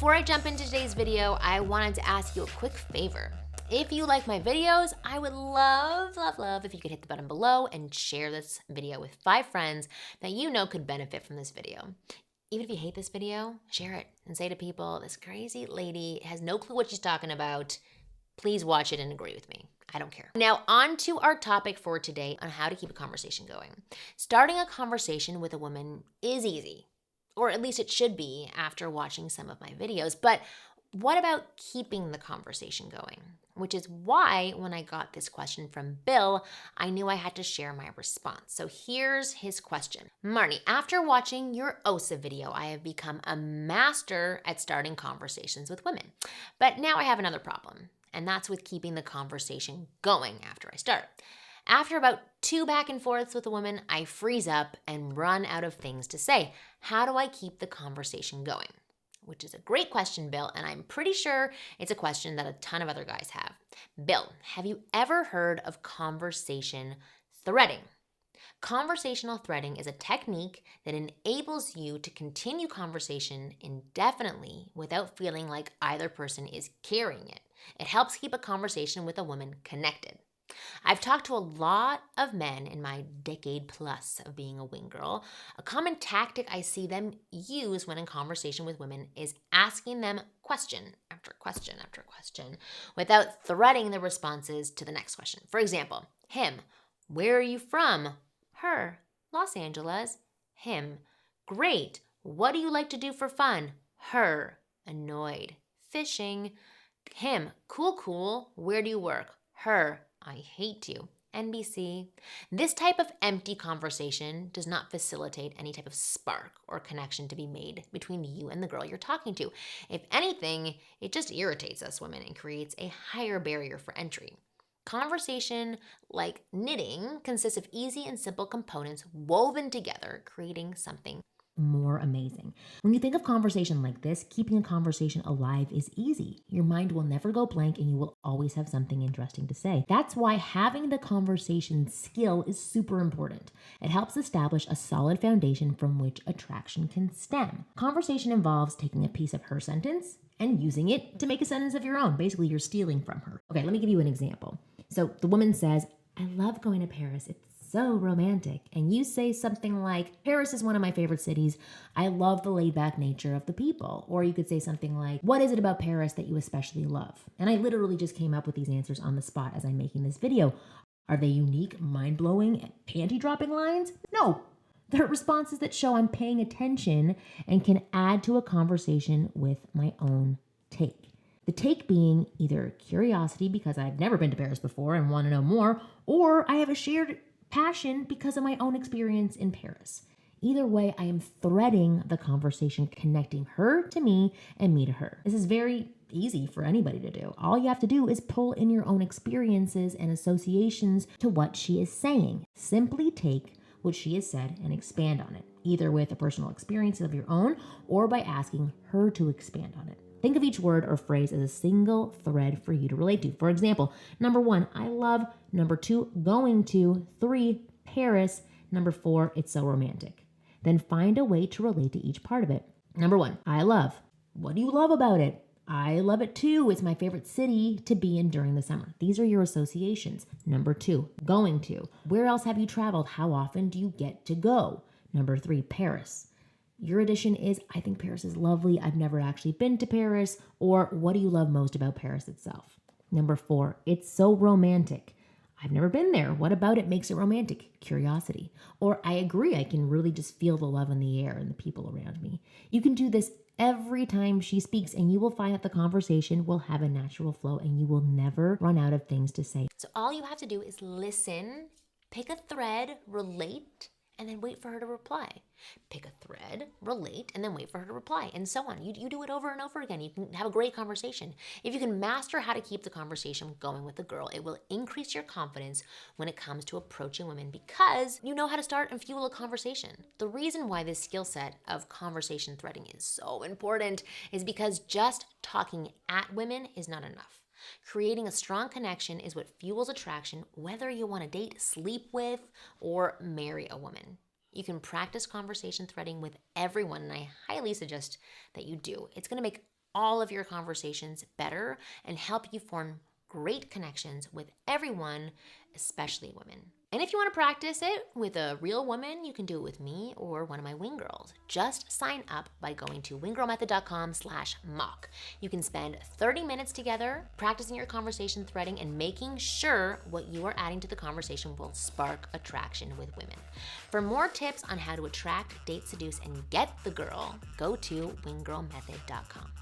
Before I jump into today's video, I wanted to ask you a quick favor. If you like my videos, I would love if you could hit the button below and share this video with 5 friends that you know could benefit from this video. Even if you hate this video, share it and say to people, this crazy lady has no clue what she's talking about. Please watch it and agree with me. I don't care. Now, on to our topic for today on how to keep a conversation going. Starting a conversation with a woman is easy, or at least it should be after watching some of my videos. But what about keeping the conversation going? Which is why when I got this question from Bill, I knew I had to share my response. So here's his question. Marni, after watching your OSA video, I have become a master at starting conversations with women. But now I have another problem, and that's with keeping the conversation going after I start. After about 2 back and forths with a woman, I freeze up and run out of things to say. How do I keep the conversation going? Which is a great question, Bill, and I'm pretty sure it's a question that a ton of other guys have. Bill, have you ever heard of conversation threading? Conversational threading is a technique that enables you to continue conversation indefinitely without feeling like either person is carrying it. It helps keep a conversation with a woman connected. I've talked to a lot of men in my decade plus of being a wing girl. A common tactic I see them use when in conversation with women is asking them question after question after question without threading the responses to the next question. For example, him, where are you from? Her, Los Angeles. Him, great. What do you like to do for fun? Her, annoyed. Fishing. Him, cool. Where do you work? Her, I hate you. NBC. This type of empty conversation does not facilitate any type of spark or connection to be made between you and the girl you're talking to. If anything, it just irritates us women and creates a higher barrier for entry. Conversation, like knitting, consists of easy and simple components woven together, creating something more amazing. When you think of conversation like this, keeping a conversation alive is easy. Your mind will never go blank and you will always have something interesting to say. That's why having the conversation skill is super important. It helps establish a solid foundation from which attraction can stem. Conversation involves taking a piece of her sentence and using it to make a sentence of your own. Basically, you're stealing from her. Okay, let me give you an example. So the woman says, I love going to Paris. It's so romantic. And you say something like, Paris is one of my favorite cities. I love the laid back nature of the people. Or you could say something like, what is it about Paris that you especially love? And I literally just came up with these answers on the spot as I'm making this video. Are they unique, mind-blowing, panty-dropping lines? No. They're responses that show I'm paying attention and can add to a conversation with my own take. The take being either curiosity because I've never been to Paris before and want to know more, or I have a shared passion because of my own experience in Paris. Either way, I am threading the conversation, connecting her to me and me to her. This is very easy for anybody to do. All you have to do is pull in your own experiences and associations to what she is saying. Simply take what she has said and expand on it, either with a personal experience of your own or by asking her to expand on it. Think of each word or phrase as a single thread for you to relate to. For example, number 1, I love. Number 2, going to. 3, Paris. Number 4, it's so romantic. Then find a way to relate to each part of it. Number 1, I love. What do you love about it? I love it too. It's my favorite city to be in during the summer. These are your associations. Number 2, going to. Where else have you traveled? How often do you get to go? Number 3, Paris. Your addition is, I think Paris is lovely. I've never actually been to Paris. Or what do you love most about Paris itself? Number 4, it's so romantic. I've never been there. What about it makes it romantic? Curiosity. Or I agree, I can really just feel the love in the air and the people around me. You can do this every time she speaks and you will find that the conversation will have a natural flow and you will never run out of things to say. So all you have to do is listen, pick a thread, relate, and then wait for her to reply. Pick a thread, relate, and then wait for her to reply, and so on. You do it over and over again. You can have a great conversation. If you can master how to keep the conversation going with the girl, it will increase your confidence when it comes to approaching women because you know how to start and fuel a conversation. The reason why this skill set of conversation threading is so important is because just talking at women is not enough. Creating a strong connection is what fuels attraction, whether you want to date, sleep with, or marry a woman. You can practice conversation threading with everyone, and I highly suggest that you do. It's going to make all of your conversations better and help you form great connections with everyone, especially women. And if you want to practice it with a real woman, you can do it with me or one of my wing girls. Just sign up by going to winggirlmethod.com/mock. You can spend 30 minutes together practicing your conversation threading and making sure what you are adding to the conversation will spark attraction with women. For more tips on how to attract, date, seduce, and get the girl, go to winggirlmethod.com.